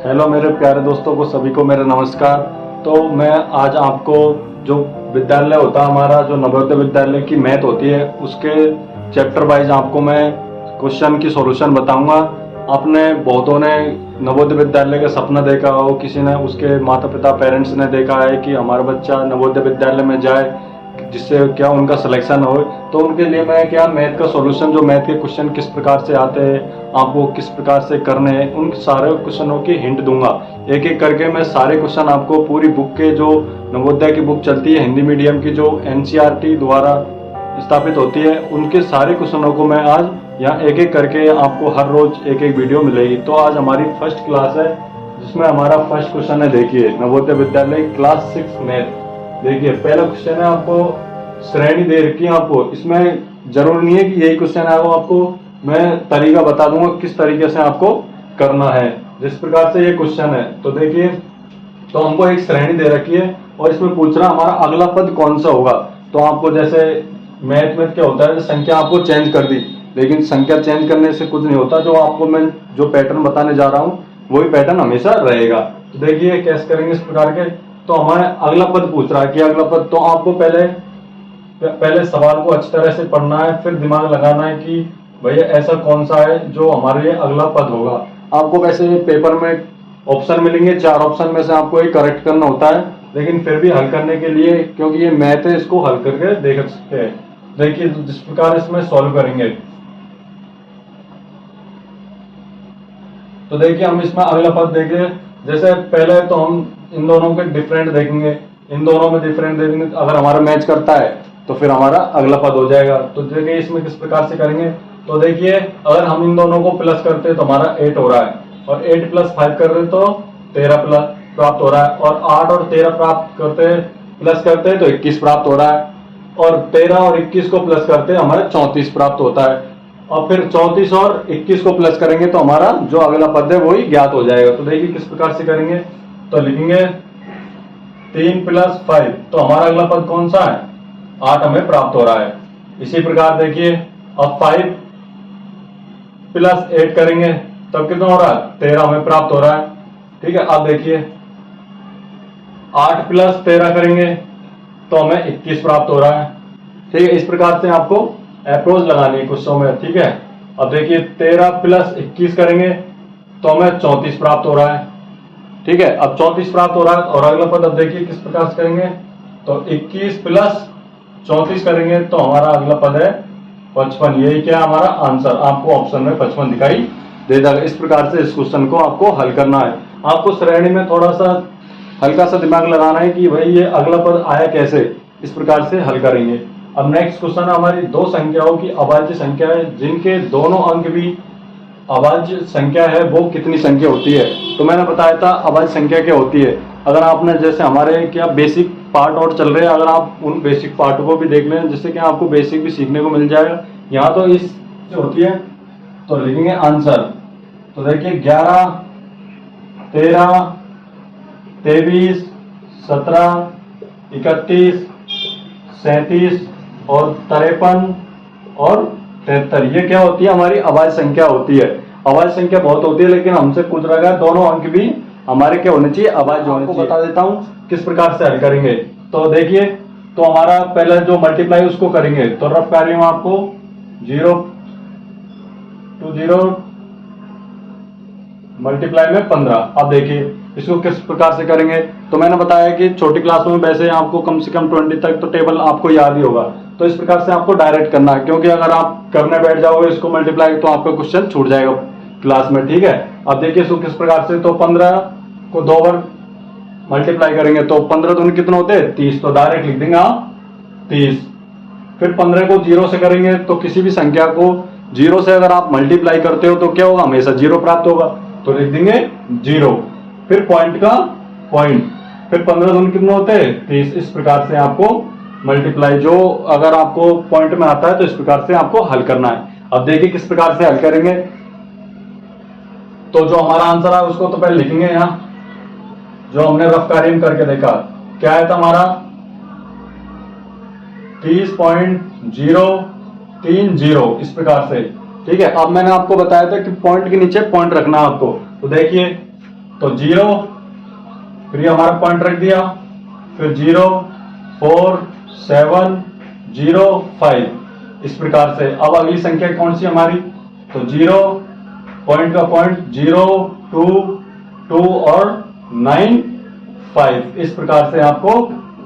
Hello मेरे प्यारे दोस्तों को सभी को मेरा नमस्कार। तो मैं आज आपको जो विद्यालय होता है हमारा जो नवोदय विद्यालय की मैथ होती है उसके चैप्टर वाइज आपको मैं क्वेश्चन की सॉल्यूशन बताऊंगा। आपने बहुतों ने नवोदय विद्यालय का सपना देखा हो, किसी ने उसके माता पिता पेरेंट्स ने देखा है कि हमारा बच्चा नवोदय विद्यालय में जाए जिससे क्या उनका सिलेक्शन हो। तो उनके लिए मैं क्या मैथ का सॉल्यूशन, जो मैथ के क्वेश्चन किस प्रकार से आते हैं, आपको किस प्रकार से करने हैं, उन सारे क्वेश्चनों की हिंट दूंगा। एक एक करके मैं सारे क्वेश्चन आपको पूरी बुक के, जो नवोदय की बुक चलती है हिंदी मीडियम की, जो एनसीईआरटी द्वारा स्थापित होती है, उनके सारे क्वेश्चनों को मैं आज यहाँ एक एक करके आपको हर रोज एक एक वीडियो मिलेगी। तो आज हमारी फर्स्ट क्लास है जिसमें हमारा फर्स्ट क्वेश्चन है। देखिए, नवोदय विद्यालय क्लास 6 मैथ। देखिए, पहला क्वेश्चन है, आपको श्रेणी दे रखी है आपको। इसमें जरूर नहीं है कि यही क्वेश्चन है, वो आपको मैं तरीका बता दूंगा किस तरीके से आपको करना है। जिस प्रकार से ये क्वेश्चन है, तो देखिए, तो हमको एक श्रेणी दे रखी है और इसमें पूछ रहा हमारा अगला पद कौन सा होगा। तो आपको जैसे मैथ में क्या होता है, संख्या आपको चेंज कर दी, लेकिन संख्या चेंज करने से कुछ नहीं होता। जो आपको मैं जो पैटर्न बताने जा रहा हूँ वही पैटर्न हमेशा रहेगा। तो देखिए कैसे करेंगे इस प्रकार के। तो हमारे अगला पद पूछ रहा है कि अगला पद, तो आपको पहले सवाल को अच्छी तरह से पढ़ना है, फिर दिमाग लगाना है कि भैया ऐसा कौन सा है जो हमारे लिए अगला पद होगा। आपको वैसे पेपर में ऑप्शन मिलेंगे, 4 ऑप्शन में से आपको एक करेक्ट करना होता है, लेकिन फिर भी हल करने के लिए, क्योंकि ये मैथ है, इसको हल करके देख सकते हैं। देखिए जिस प्रकार इसमें सॉल्व करेंगे, तो देखिए हम इसमें अगला पद देखिए। जैसे पहले तो हम इन दोनों के डिफरेंट देखेंगे, इन दोनों में डिफरेंट देखेंगे, अगर हमारा मैच करता है तो फिर हमारा अगला पद हो जाएगा। तो देखिए इसमें किस प्रकार से करेंगे। तो देखिए, अगर हम इन दोनों को प्लस करते हैं तो हमारा 8 हो रहा है, और 8 + 5 कर रहे तो 13 प्राप्त हो रहा है, और 8 और 13 प्राप्त करते प्लस करते हैं तो 21 प्राप्त हो रहा है, और 13 और 21 को प्लस करते हैं हमारा 34 प्राप्त होता है, और फिर 34 और 21 को प्लस करेंगे तो हमारा जो अगला पद है वही ज्ञात हो जाएगा। तो देखिए किस प्रकार से करेंगे। तो लिखेंगे 3 + 5, तो हमारा अगला पद कौन सा है, 8 हमें प्राप्त हो रहा है। इसी प्रकार देखिए, अब 5 + 8 करेंगे तब कितना हो रहा है, 13 हमें प्राप्त हो रहा है। ठीक है, अब देखिए 8 + 13 करेंगे तो हमें 21 प्राप्त हो रहा है। ठीक है, इस प्रकार से आपको अप्रोच लगानी है क्वेश्चन में। ठीक है, अब देखिए 13 + 21 करेंगे तो हमें 34 प्राप्त हो रहा है। ठीक है, अब 34 प्राप्त हो रहा है, और अगला पद अब देखिए किस प्रकार से करेंगे। तो 21 + 34 करेंगे तो हमारा अगला पद है 55। यही क्या हमारा आंसर, आपको ऑप्शन में 55 दिखाई दे जाएगा। इस प्रकार से इस क्वेश्चन को आपको हल करना है। आपको श्रेणी में थोड़ा सा हल्का सा दिमाग लगाना है कि भाई ये अगला पद आया कैसे, इस प्रकार से हल करेंगे। अब नेक्स्ट क्वेश्चन है, हमारी दो संख्याओं की अभाज्य संख्या है जिनके दोनों अंक भी अभाज्य संख्या है, वो कितनी संख्या होती है। तो मैंने बताया था अभाज्य संख्या क्या होती है। अगर आपने जैसे हमारे क्या बेसिक पार्ट और चल रहे हैं, अगर आप उन बेसिक पार्ट को भी देख लें जिससे कि आपको बेसिक भी सीखने को मिल जाएगा। यहाँ तो इस जो होती है, तो लिखेंगे आंसर। तो देखिए 11, 13, 23, 17, 31, 37 और 53 और 73, ये क्या होती है, हमारी अभाज्य संख्या होती है। अभाज्य संख्या बहुत होती है, लेकिन हमसे पूछ रहा है दोनों अंक भी हमारे क्या होने चाहिए, अभाज्य होने चाहिए। बता देता हूँ किस प्रकार से हल करेंगे। तो देखिए, तो हमारा पहले जो मल्टीप्लाई उसको करेंगे, तो रफ कार्य में आपको 0 to 0 मल्टीप्लाई में 15। अब देखिए इसको किस प्रकार से करेंगे। तो मैंने बताया कि छोटी क्लास में वैसे आपको कम से कम 20 तक तो टेबल आपको याद ही होगा। तो इस प्रकार से आपको डायरेक्ट करना है, क्योंकि अगर आप करने बैठ जाओगे इसको मल्टीप्लाई तो आपका क्वेश्चन छूट जाएगा क्लास में। ठीक है, अब देखिए इसको किस प्रकार से। तो 15 को 2 बार मल्टीप्लाई करेंगे तो 15 दूनी कितने होते हैं, 30। तो डायरेक्ट लिख देंगे आप 30। फिर 15 को 0 से करेंगे, तो किसी भी संख्या को 0 से अगर आप मल्टीप्लाई करते हो तो क्या होगा, हमेशा 0 प्राप्त होगा। तो लिख देंगे 0, फिर पॉइंट का पॉइंट, फिर 15 दूनी कितने होते हैं, 30। इस प्रकार से आपको मल्टीप्लाई जो अगर आपको पॉइंट में आता है तो इस प्रकार से आपको हल करना है। अब देखिए किस प्रकार से हल करेंगे। तो जो हमारा आंसर है उसको तो पहले लिखेंगे यहाँ, जो हमने रफ कार्य में करके देखा क्या है था हमारा 30.030 इस प्रकार से। ठीक है, अब मैंने आपको बताया था कि पॉइंट के नीचे पॉइंट रखना है आपको। तो देखिए तो 0, फिर ये हमारा पॉइंट रख दिया, फिर 0, 4, 7, 0, 5, इस प्रकार से। अब अगली संख्या कौन सी हमारी, तो 0, पॉइंट का पॉइंट 0, 2, 2 और 9, 5, इस प्रकार से आपको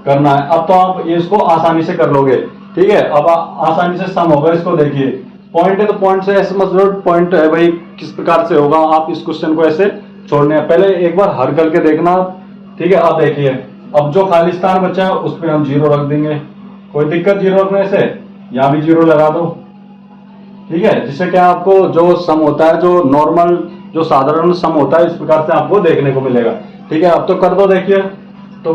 करना है। अब तो आप ये इसको आसानी से कर लोगे, ठीक है। अब आसानी से सम होगा, इसको देखिए, पॉइंट है तो पॉइंट से ऐसे मत लो, पॉइंट है भाई किस प्रकार से होगा, आप इस क्वेश्चन को ऐसे छोड़ने हैं, पहले एक बार हल करके देखना, ठीक है। अब देखिए, अब जो खाली स्थान बचा है उस पर हम 0 रख देंगे, कोई दिक्कत 0 रखने से, यहां भी 0 लगा दो, ठीक है। जिससे क्या आपको जो सम होता है, जो नॉर्मल जो साधारण सम होता है, इस प्रकार से आपको देखने को मिलेगा, ठीक है। अब तो कर दो, देखिए, तो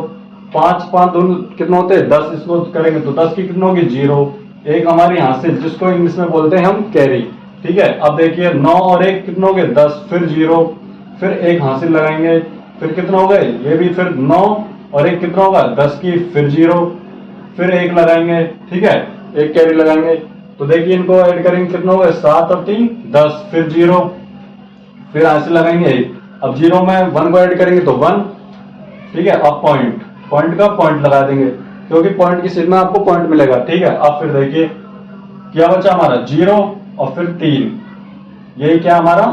5 5 2 कितने होते हैं 10, इसको करेंगे तो 10 की कितने होगी 0, एक हमारी हासिल, जिसको इंग्लिश में बोलते हैं हम कैरी, ठीक है। अब देखिए 9 और 1 कितने हो गए 10, फिर 0, फिर एक हासिल लगाएंगे, फिर कितना हो गए, ये भी फिर 9 और 1 कितना होगा 10 की, फिर 0, फिर 1 लगाएंगे, ठीक है, एक कैरी लगाएंगे, तो देखिए इनको ऐड करेंगे कितना होगा 7 और 3 10, फिर 0, फिर हासिल लगाएंगे 1, अब 0 में 1 को ऐड करेंगे तो 1, ठीक है। अब पॉइंट का पॉइंट लगा देंगे, क्योंकि पॉइंट की सीध में आपको पॉइंट मिलेगा, ठीक है। अब फिर देखिए क्या बचा हमारा 0 और फिर 3, यही क्या हमारा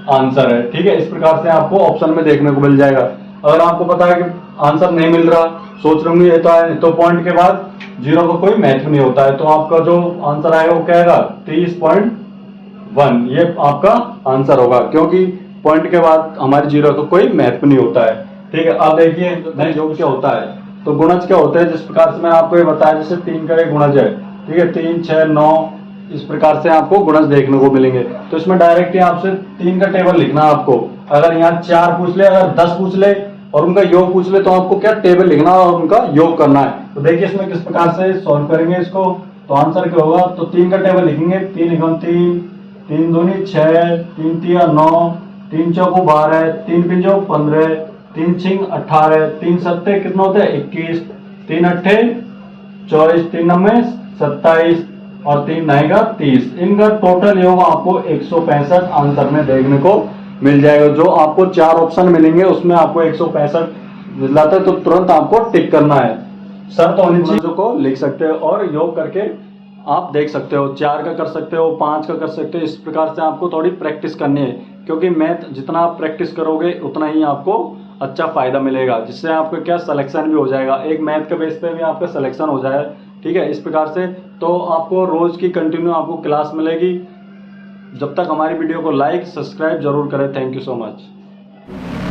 आंसर है, ठीक है। इस प्रकार से आपको ऑप्शन में देखने को मिल जाएगा। अगर आपको पता है कि आंसर नहीं मिल रहा, सोच रहे होंगे तो पॉइंट के बाद 0 का कोई महत्व नहीं होता है, तो आपका जो आंसर आएगा वो क्या आएगा 30.1, ये आपका आंसर होगा, क्योंकि पॉइंट के बाद हमारे 0 का कोई महत्व नहीं होता है, ठीक है। अब देखिए नहीं योग क्या होता है, तो गुणज क्या होता है, जिस प्रकार से मैं आपको ये बताया, जैसे 3 का एक गुणज है, ठीक है, 3, 6, 9, इस प्रकार से आपको गुणज देखने को मिलेंगे। तो इसमें डायरेक्ट ही आपसे 3 का टेबल लिखना है आपको, अगर यहाँ 4 पूछ ले, अगर 10 पूछ ले और उनका योग पूछ ले, तो आपको क्या टेबल लिखना और उनका योग करना है। तो देखिए इसमें किस प्रकार से सॉल्व करेंगे इसको, तो आंसर क्या होगा, तो 3 का टेबल लिखेंगे, 3 × 3, 3 दूनी 6, 3 तिया 9, 3 चौको 12, 3 पंजो 15, 3 छिंग 18, 3 सत्ते कितना होता है 21, 3 अट्ठे 24, 3 नब्बे 27 और 3 नएगा 30, इनका टोटल योग आपको 165 आंसर में देखने को मिल जाएगा। जो आपको 4 ऑप्शन मिलेंगे उसमें आपको 165 मिलाता है, तो तुरंत आपको टिक करना है, शर्त होनी चाहिए को लिख सकते हो और योग करके आप देख सकते हो, 4 का कर सकते हो, 5 का कर सकते हो, इस प्रकार से आपको थोड़ी प्रैक्टिस करनी है, क्योंकि मैथ जितना आप प्रैक्टिस करोगे उतना ही आपको अच्छा फायदा मिलेगा, जिससे आपका क्या सिलेक्शन भी हो जाएगा, एक मैथ के बेस पे भी आपका सिलेक्शन हो जाए, ठीक है। इस प्रकार से तो आपको रोज की कंटिन्यू आपको क्लास मिलेगी। जब तक हमारी वीडियो को लाइक सब्सक्राइब जरूर करें। Thank you so much.